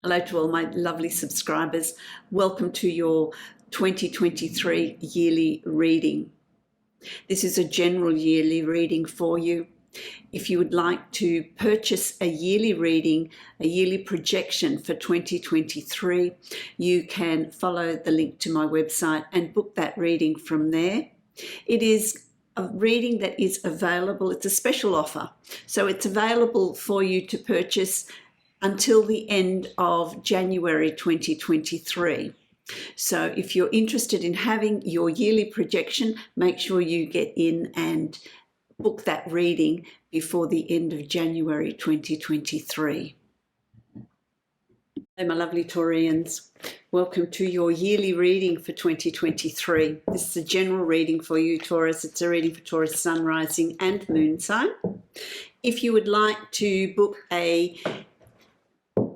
Hello to all my lovely subscribers. Welcome to your 2023 yearly reading. This is a general yearly reading for you. If you would like to purchase a yearly reading, a yearly projection for 2023, you can follow the link to my website and book that reading from there. It is a reading that is available. It's a special offer. So it's available for you to purchase until the end of January 2023. So if you're interested in having your yearly projection, make sure you get in and book that reading before the end of January 2023. Hey, my lovely Taurians. Welcome to your yearly reading for 2023. This is a general reading for you, Taurus. It's a reading for Taurus sun, rising and moon sign. If you would like to book a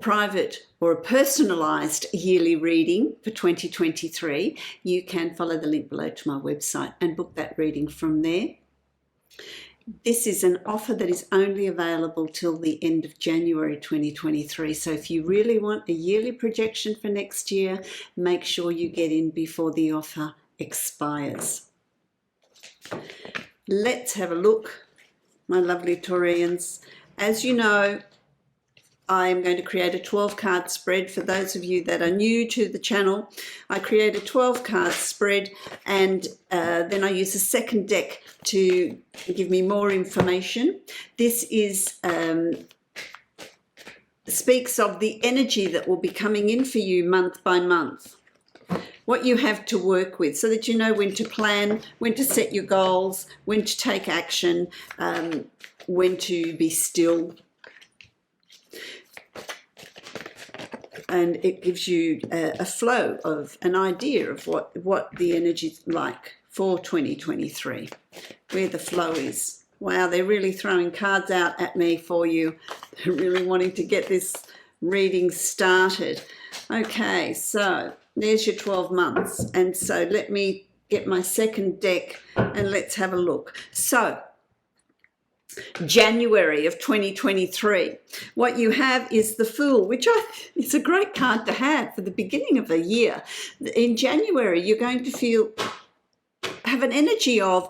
private or a personalised yearly reading for 2023, you can follow the link below to my website and book that reading from there. This is an offer that is only available till the end of January 2023. So if you really want a yearly projection for next year, make sure you get in before the offer expires. Let's have a look, my lovely Taurians. As you know, I am going to create a 12-card spread. For those of you that are new to the channel, I create a 12-card spread and then I use a second deck to give me more information. This is speaks of the energy that will be coming in for you month by month, what you have to work with, so that you know when to plan, when to set your goals, when to take action, when to be still. And it gives you a flow of an idea of what the energy's like for 2023, where the flow is. Wow, they're really throwing cards out at me for you. They're really wanting to get this reading started. Okay, so there's your 12 months. And so let me get my second deck and let's have a look. So January of 2023, what you have is the Fool, which it's a great card to have for the beginning of a year. In January, you're going to have an energy of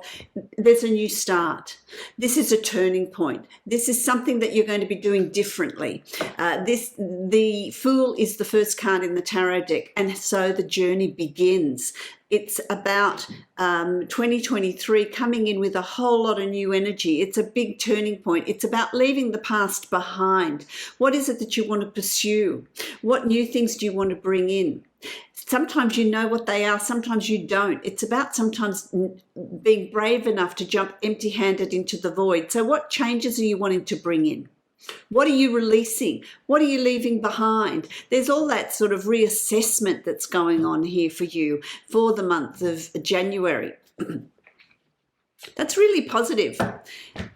there's a new start. This is a turning point. This is something that you're going to be doing differently. The Fool is the first card in the tarot deck, and so the journey begins. It's about 2023 coming in with a whole lot of new energy. It's a big turning point. It's about leaving the past behind. What is it that you want to pursue? What new things do you want to bring in? Sometimes you know what they are, sometimes you don't. It's about sometimes being brave enough to jump empty-handed into the void. So what changes are you wanting to bring in? What are you releasing? What are you leaving behind? There's all that sort of reassessment that's going on here for you for the month of January. That's really positive. A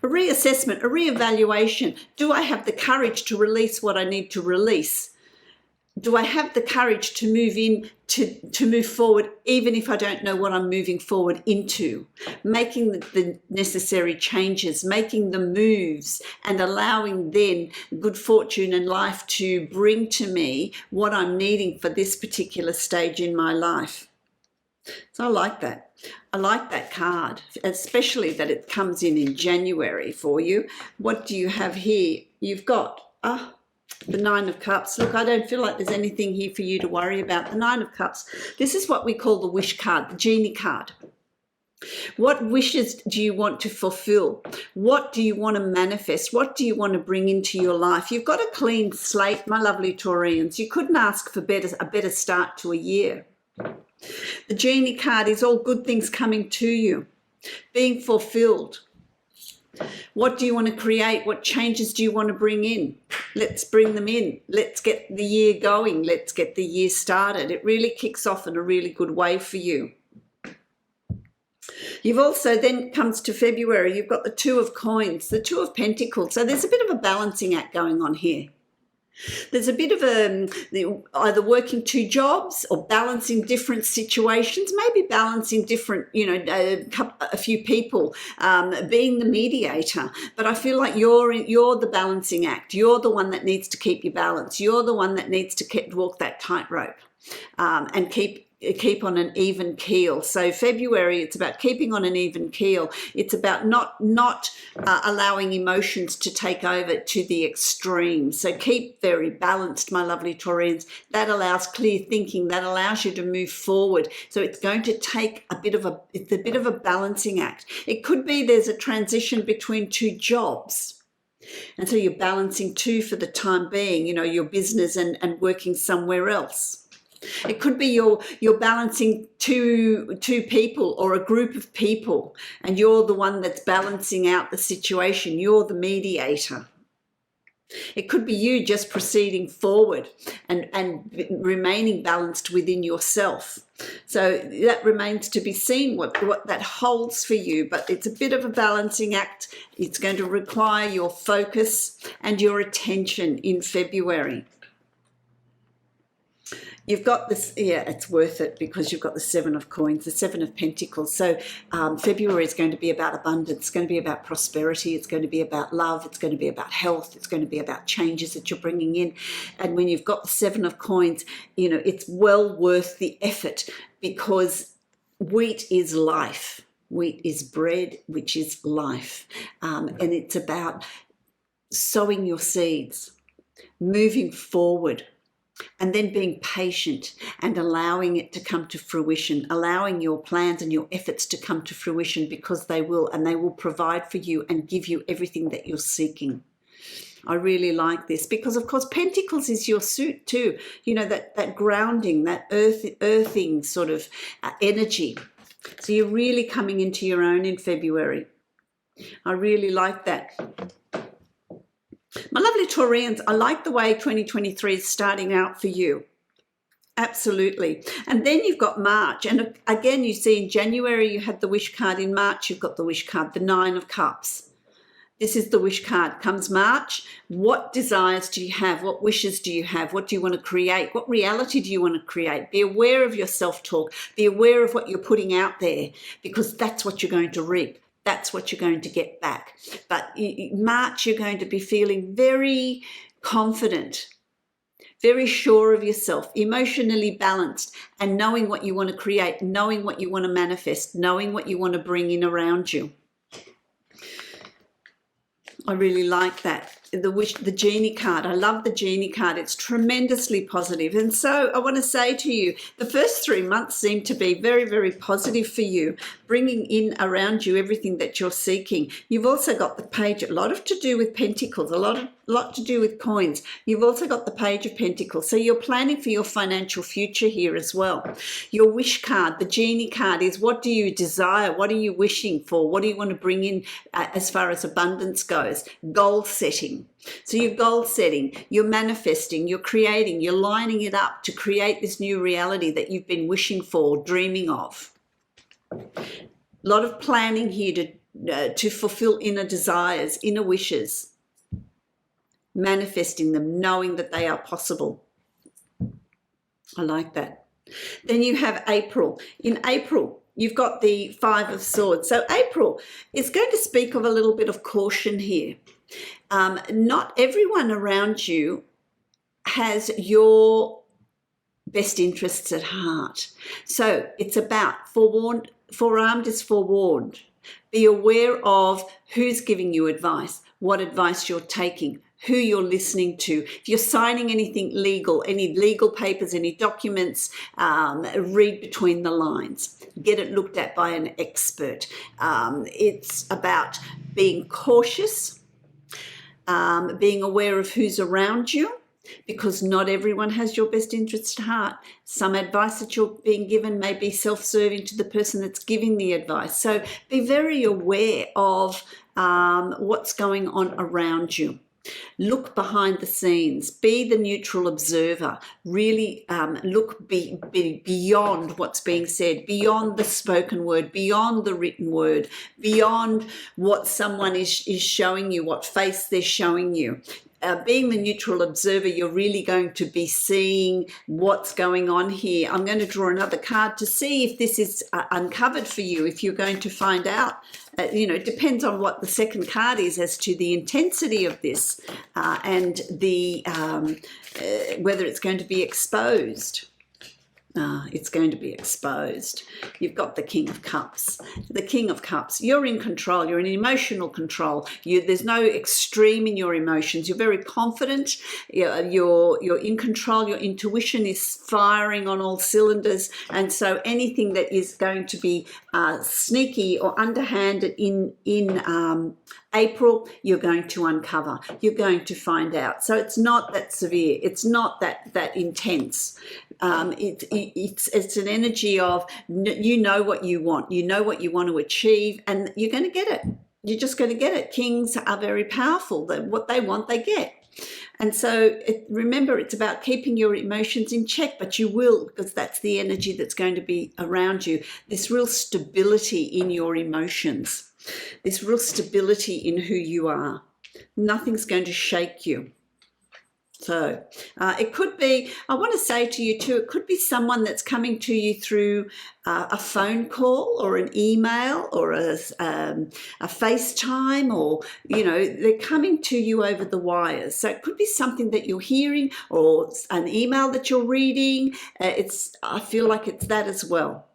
reassessment, a reevaluation. Do I have the courage to release what I need to release? Do I have the courage to move forward, even if I don't know what I'm moving forward into? Making the necessary changes, making the moves, and allowing then good fortune and life to bring to me what I'm needing for this particular stage in my life. So I like that. I like that card, especially that it comes in January for you. What do you have here? You've got the Nine of Cups. Look, I don't feel like there's anything here for you to worry about. The Nine of Cups. This is what we call the wish card, the genie card. What wishes do you want to fulfill? What do you want to manifest? What do you want to bring into your life? You've got a clean slate, my lovely Taurians. You couldn't ask for a better start to a year. The genie card is all good things coming to you, being fulfilled. What do you want to create? What changes do you want to bring in? Let's bring them in. Let's get the year going. Let's get the year started. It really kicks off in a really good way for you. You've also then comes to February. You've got the Two of Coins, the Two of Pentacles. So there's a bit of a balancing act going on here. There's a bit of either working two jobs or balancing different situations, maybe balancing different, a few people, being the mediator. But I feel like you're the balancing act. You're the one that needs to keep your balance. You're the one that needs to walk that tightrope and keep on an even keel. So February, it's about keeping on an even keel. It's about not allowing emotions to take over to the extreme. So keep very balanced, my lovely Taurians. That allows clear thinking. That allows you to move forward. So it's going to take it's a bit of a balancing act. It could be there's a transition between two jobs. And so you're balancing two for the time being, your business and working somewhere else. It could be you're balancing two people or a group of people, and you're the one that's balancing out the situation. You're the mediator. It could be you just proceeding forward and remaining balanced within yourself. So that remains to be seen what that holds for you, but it's a bit of a balancing act. It's going to require your focus and your attention in February. You've got this, it's worth it because you've got the Seven of Coins, the Seven of Pentacles. So February is going to be about abundance. It's going to be about prosperity. It's going to be about love. It's going to be about health. It's going to be about changes that you're bringing in. And when you've got the Seven of Coins, it's well worth the effort because wheat is life. Wheat is bread, which is life. And it's about sowing your seeds, moving forward, and then being patient and allowing it to come to fruition, allowing your plans and your efforts to come to fruition because they will, and they will provide for you and give you everything that you're seeking. I really like this because, of course, Pentacles is your suit too. That grounding, that earthing sort of energy. So you're really coming into your own in February. I really like that. My lovely Taurians, I like the way 2023 is starting out for you. Absolutely. And then you've got March. And again, you see in January, you had the wish card. In March, you've got the wish card, the Nine of Cups. This is the wish card. Comes March, what desires do you have? What wishes do you have? What do you want to create? What reality do you want to create? Be aware of your self-talk. Be aware of what you're putting out there because that's what you're going to reap. That's what you're going to get back. But in March, you're going to be feeling very confident, very sure of yourself, emotionally balanced, and knowing what you want to create, knowing what you want to manifest, knowing what you want to bring in around you. I really like that. The genie card. I love the genie card. It's tremendously positive. And so I want to say to you, the first 3 months seem to be very, very positive for you, bringing in around you everything that you're seeking. You've also got the page, a lot to do with Pentacles, a lot to do with coins. You've also got the Page of Pentacles. So you're planning for your financial future here as well. Your wish card, the genie card, is what do you desire? What are you wishing for? What do you want to bring in as far as abundance goes? Goal setting. So you're goal setting, you're manifesting, you're creating, you're lining it up to create this new reality that you've been wishing for, dreaming of. A lot of planning here to fulfill inner desires, inner wishes, manifesting them, knowing that they are possible. I like that. Then you have April. In April, you've got the Five of Swords. So April is going to speak of a little bit of caution here. Not everyone around you has your best interests at heart. So it's about forearmed is forewarned. Be aware of who's giving you advice, what advice you're taking, who you're listening to. If you're signing anything legal, any legal papers, any documents, read between the lines. Get it looked at by an expert. It's about being cautious, being aware of who's around you, because not everyone has your best interest at heart. Some advice that you're being given may be self-serving to the person that's giving the advice. So be very aware of what's going on around you. Look behind the scenes. Be the neutral observer. Really look beyond what's being said, beyond the spoken word, beyond the written word, beyond what someone is showing you, what face they're showing you. being the neutral observer, you're really going to be seeing what's going on here. I'm going to draw another card to see if this is uncovered for you, if you're going to find out. It depends on what the second card is as to the intensity of this and the whether it's going to be exposed. It's going to be exposed. You've got the King of Cups. The King of Cups. You're in control. You're in emotional control. There's no extreme in your emotions. You're very confident. You're in control. Your intuition is firing on all cylinders. And so anything that is going to be sneaky or underhanded in April, you're going to uncover. You're going to find out. So it's not that severe. It's not that intense. It's an energy of you know what you want. You know what you want to achieve, and you're going to get it. You're just going to get it. Kings are very powerful. What they want, they get. And so remember, it's about keeping your emotions in check, but you will, because that's the energy that's going to be around you. This real stability in your emotions, this real stability in who you are. Nothing's going to shake you. So it could be, I want to say to you too, it could be someone that's coming to you through a phone call or an email or a FaceTime, or, they're coming to you over the wires. So it could be something that you're hearing or an email that you're reading. I feel like it's that as well.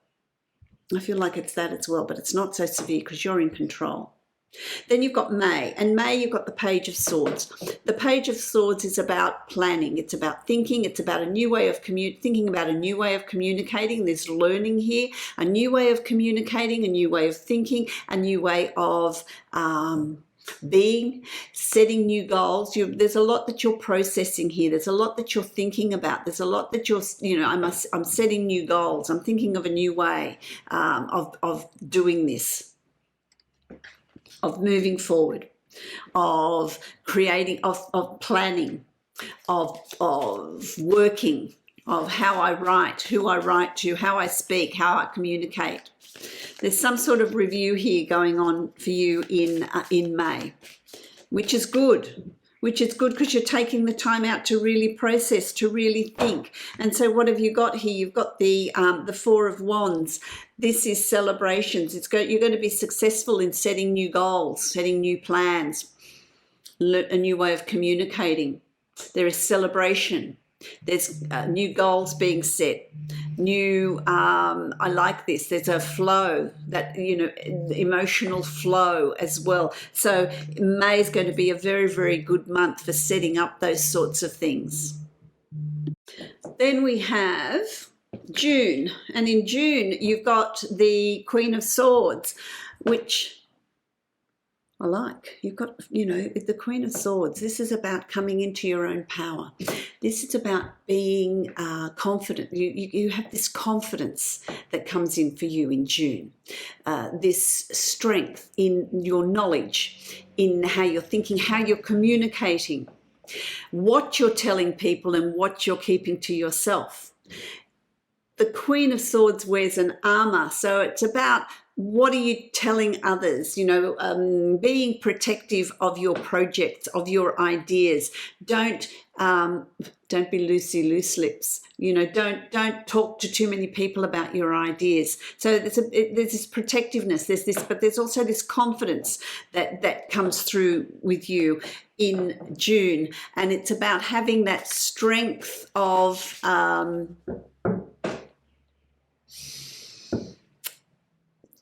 But it's not so severe because you're in control. Then you've got May, and May you've got the Page of Swords. The Page of Swords is about planning. It's about thinking. It's about a new way of thinking about a new way of communicating. There's learning here, a new way of communicating, a new way of thinking, a new way of being, setting new goals. There's a lot that you're processing here. There's a lot that you're thinking about. There's a lot that you're, I'm setting new goals. I'm thinking of a new way of doing this, of moving forward, of creating, of planning, of working, of how I write, who I write to, how I speak, how I communicate. There's some sort of review here going on for you in May, which is good. Because you're taking the time out to really process, to really think. And so what have you got here? You've got the Four of Wands. This is celebrations. You're going to be successful in setting new goals, setting new plans, a new way of communicating. There is celebration. There's new goals being set. I like this. There's a flow, that, emotional flow as well. So May is going to be a very, very good month for setting up those sorts of things. Then we have June. And in June, you've got the Queen of Swords, which I like. You've got, the Queen of Swords. This is about coming into your own power. This is about being confident. You have this confidence that comes in for you in June. This strength in your knowledge, in how you're thinking, how you're communicating, what you're telling people and what you're keeping to yourself. The Queen of Swords wears an armor, so it's about what are you telling others, being protective of your projects, of your ideas. Don't be loose lips. Don't talk to too many people about your ideas. So there's this protectiveness, but there's also this confidence that comes through with you in June. And it's about having that strength of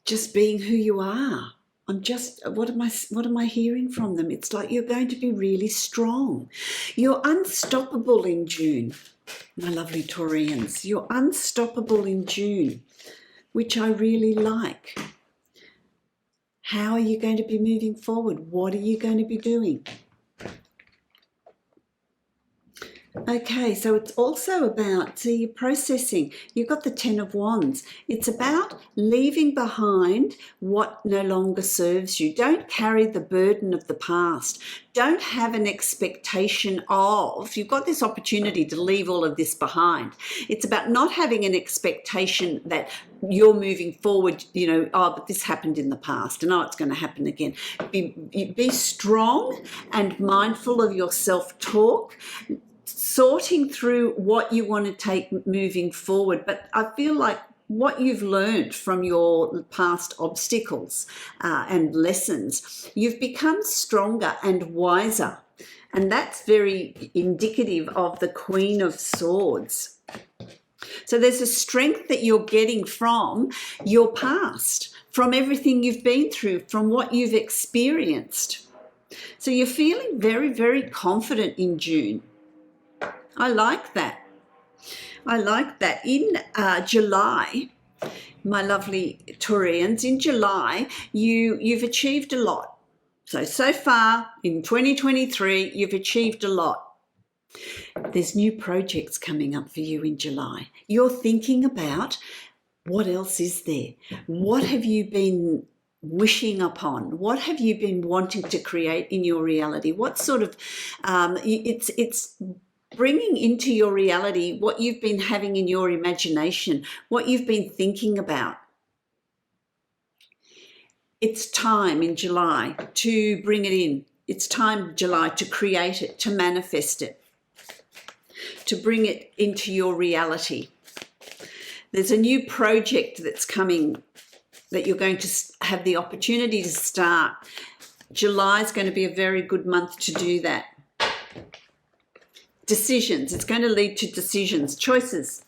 just being who you are. What am I hearing from them? It's like you're going to be really strong. You're unstoppable in June, my lovely Taurians. You're unstoppable in June, which I really like. How are you going to be moving forward? What are you going to be doing? Okay, so it's also about, so you're processing. You've got the Ten of Wands. It's about leaving behind what no longer serves you. Don't carry the burden of the past. Don't have an expectation of, you've got this opportunity to leave all of this behind. It's about not having an expectation that you're moving forward, but this happened in the past and it's going to happen again. Be strong and mindful of your self-talk, sorting through what you want to take moving forward. But I feel like what you've learned from your past obstacles and lessons, you've become stronger and wiser. And that's very indicative of the Queen of Swords. So there's a strength that you're getting from your past, from everything you've been through, from what you've experienced. So you're feeling very, very confident in June. I like that. I like that. In July, my lovely Taurians, in July, you've achieved a lot. So far in 2023, you've achieved a lot. There's new projects coming up for you in July. You're thinking about what else is there? What have you been wishing upon? What have you been wanting to create in your reality? What sort of, it's bringing into your reality what you've been having in your imagination, what you've been thinking about. It's time in July to bring it in. It's time in July to create it, to manifest it, to bring it into your reality. There's a new project that's coming that you're going to have the opportunity to start. July is going to be a very good month to do that. Decisions. It's going to lead to decisions, choices.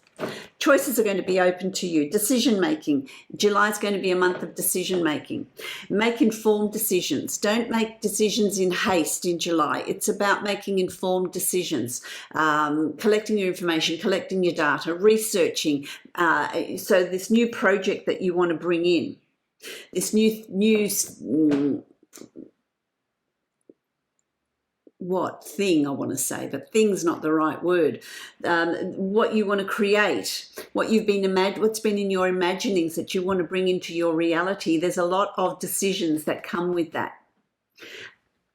Choices are going to be open to you. Decision making. July is going to be a month of decision making. Make informed decisions. Don't make decisions in haste in July. It's about making informed decisions, collecting your information, collecting your data, researching. So this new project that you want to bring in, this new what thing I want to say, but thing's not the right word. What you want to create, what's been in your imaginings that you want to bring into your reality. There's a lot of decisions that come with that.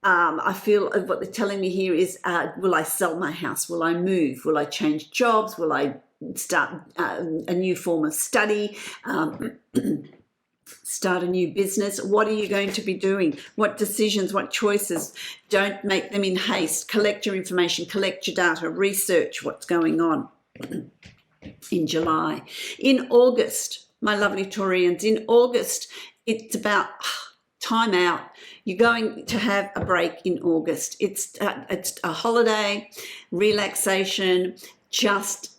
I feel what they're telling me here is, will I sell my house? Will I move? Will I change jobs? Will I start a new form of study? Start a new business? What are you going to be doing? What decisions, what choices? Don't make them in haste. Collect your information, collect your data, research what's going on in July. In August, my lovely Taurians, in August, it's about time out. You're going to have a break in August. It's a holiday, relaxation, just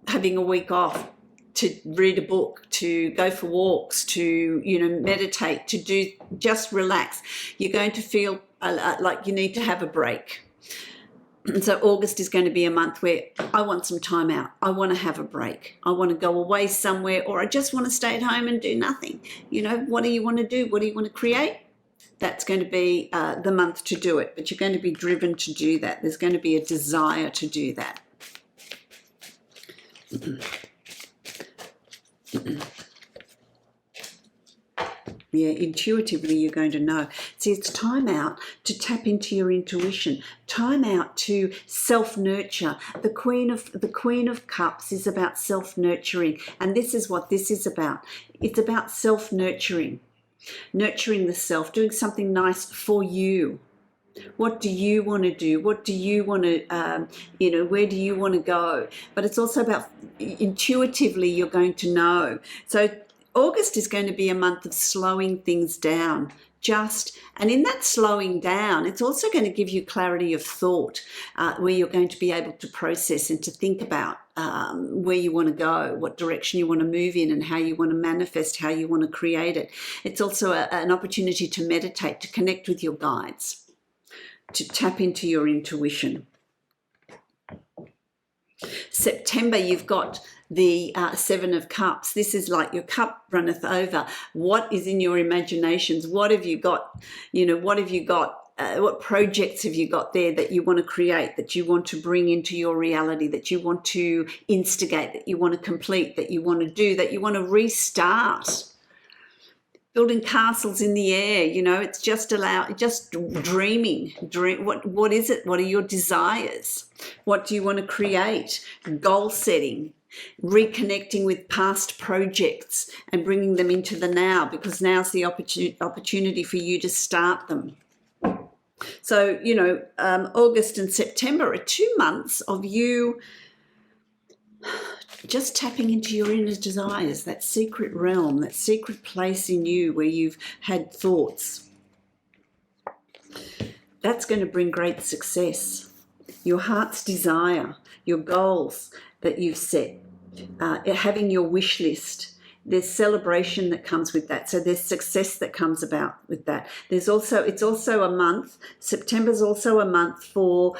having a week off, to read a book, to go for walks, to, meditate, to just relax. You're going to feel like you need to have a break. And so August is going to be a month where I want some time out. I want to have a break. I want to go away somewhere, or I just want to stay at home and do nothing. What do you want to do? What do you want to create? That's going to be the month to do it. But you're going to be driven to do that. There's going to be a desire to do that. Yeah, intuitively you're going to know. See, it's time out to tap into your intuition. Time out to self-nurture. The Queen of Cups is about self-nurturing, and this is what this is about. It's about self-nurturing, nurturing the self, doing something nice for you. What do you want to do? What do you want to, where do you want to go? But it's also about intuitively you're going to know. So August is going to be a month of slowing things down. And in that slowing down, it's also going to give you clarity of thought, where you're going to be able to process and to think about where you want to go, what direction you want to move in, and how you want to manifest, how you want to create it. It's also an opportunity to meditate, to connect with your guides, to tap into your intuition. September, you've got the Seven of Cups. This is like your cup runneth over. What is in your imaginations? What have you got? What have you got what projects have you got there that you want to create, that you want to bring into your reality, that you want to instigate, that you want to complete, that you want to do, that you want to restart? Building castles in the air, you know, it's just dreaming. What is it? What are your desires? What do you want to create? Goal setting, reconnecting with past projects and bringing them into the now, because now's the opportunity for you to start them. So, you know, August and September are 2 months of you just tapping into your inner desires, that secret realm, that secret place in you where you've had thoughts. That's going to bring great success. Your heart's desire, your goals that you've set, having your wish list. There's celebration that comes with that. So there's success that comes about with that. It's also a month, September's also a month for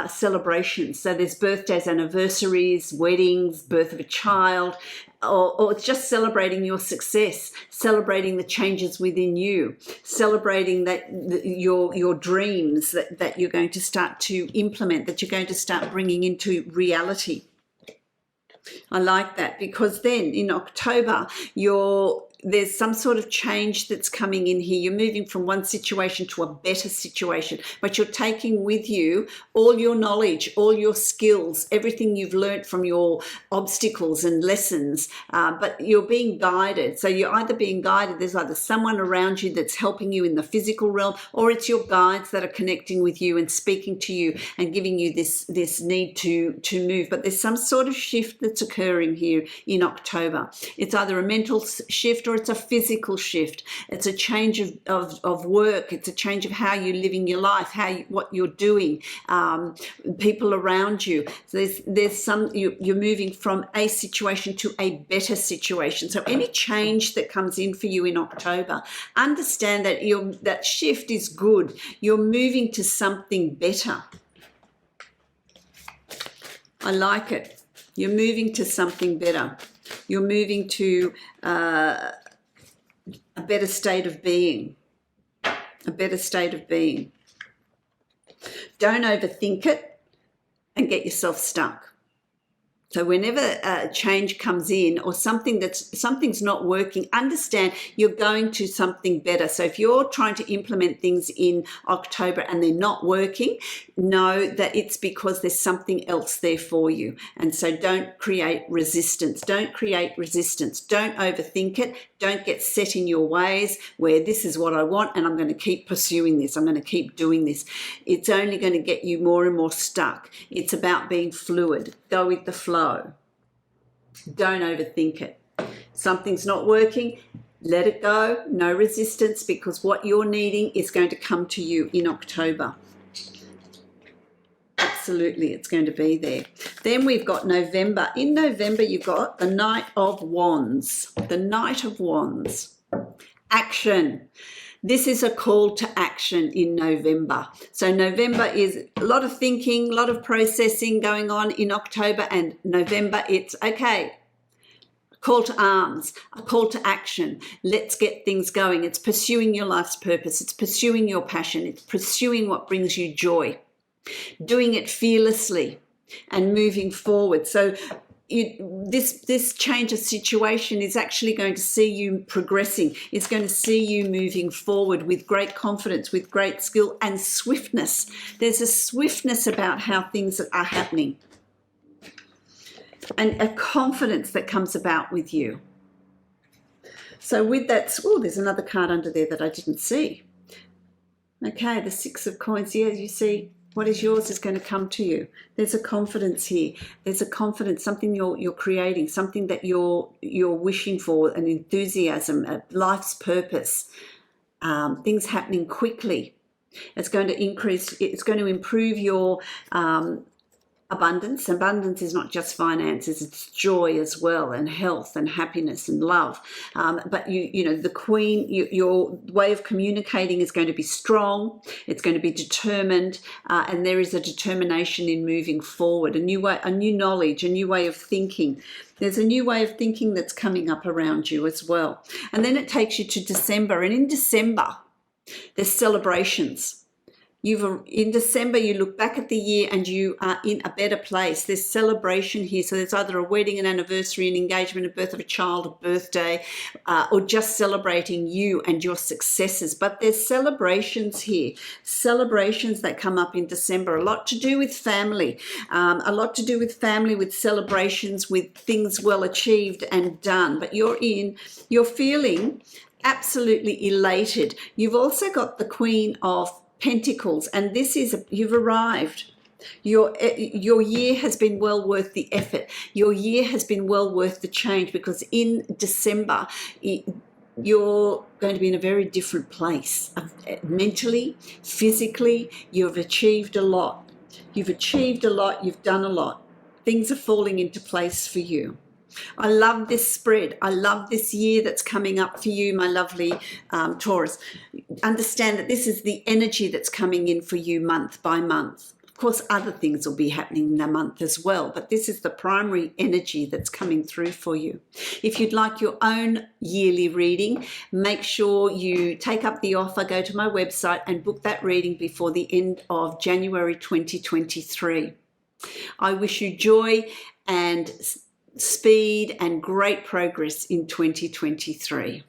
celebrations. So there's birthdays, anniversaries, weddings, birth of a child, or it's just celebrating your success, celebrating the changes within you, celebrating that your dreams that you're going to start to implement, that you're going to start bringing into reality. I like that, because then in October, there's some sort of change that's coming in here. You're moving from one situation to a better situation, but you're taking with you all your knowledge, all your skills, everything you've learnt from your obstacles and lessons, but you're being guided. So you're either being guided, there's either someone around you that's helping you in the physical realm, or it's your guides that are connecting with you and speaking to you and giving you this need to move. But there's some sort of shift that's occurring here in October. It's either a mental shift or it's a physical shift. It's a change of work. It's a change of how you're living your life, what you're doing, people around you. So you're moving from a situation to a better situation. So any change that comes in for you in October, understand that that shift is good. You're moving to something better. I like it. You're moving to something better. You're moving to a better state of being. A better state of being. Don't overthink it and get yourself stuck. So whenever a change comes in, or something's not working, understand you're going to something better. So if you're trying to implement things in October and they're not working, know that it's because there's something else there for you. And so don't create resistance. Don't create resistance. Don't overthink it. Don't get set in your ways where this is what I want and I'm going to keep pursuing this. I'm going to keep doing this. It's only going to get you more and more stuck. It's about being fluid. Go with the flow. Don't overthink it. Something's not working. Let it go. No resistance, because what you're needing is going to come to you in October. Absolutely, it's going to be there. Then we've got November. In November, you've got the Knight of Wands. The Knight of Wands. Action. This is a call to action in November. So November is a lot of thinking, a lot of processing going on. In October and November, it's okay. Call to arms, a call to action. Let's get things going. It's pursuing your life's purpose. It's pursuing your passion. It's pursuing what brings you joy. Doing it fearlessly and moving forward. So this change of situation is actually going to see you progressing. It's going to see you moving forward with great confidence, with great skill and swiftness. There's a swiftness about how things are happening and a confidence that comes about with you. So with that, there's another card under there that I didn't see. Okay, the Six of Coins. Yeah, you see, what is yours is going to come to you. There's a confidence here. There's a confidence, something you're creating, something that you're wishing for, an enthusiasm, a life's purpose, things happening quickly. It's going to increase, it's going to improve your abundance. Abundance is not just finances, it's joy as well, and health and happiness and love. But you know, the Queen, your way of communicating is going to be strong. It's going to be determined, and there is a determination in moving forward. A new way, a new knowledge, a new way of thinking. There's a new way of thinking that's coming up around you as well. And then it takes you to December, and in December, there's celebrations. In December, you look back at the year and you are in a better place. There's celebration here. So there's either a wedding, an anniversary, an engagement, a birth of a child, a birthday, or just celebrating you and your successes. But there's celebrations here, celebrations that come up in December, a lot to do with family, with celebrations, with things well achieved and done. But you're feeling absolutely elated. You've also got the Queen of Pentacles, and this is you've arrived. Your year has been well worth the effort. Your year has been well worth the change, because in December you're going to be in a very different place mentally, physically. You've achieved a lot. You've done a lot. Things are falling into place for you. I love this spread. I love this year that's coming up for you, my lovely Taurus. Understand that this is the energy that's coming in for you month by month. Of course, other things will be happening in the month as well, but this is the primary energy that's coming through for you. If you'd like your own yearly reading, make sure you take up the offer, go to my website and book that reading before the end of January 2023. I wish you joy and speed and great progress in 2023.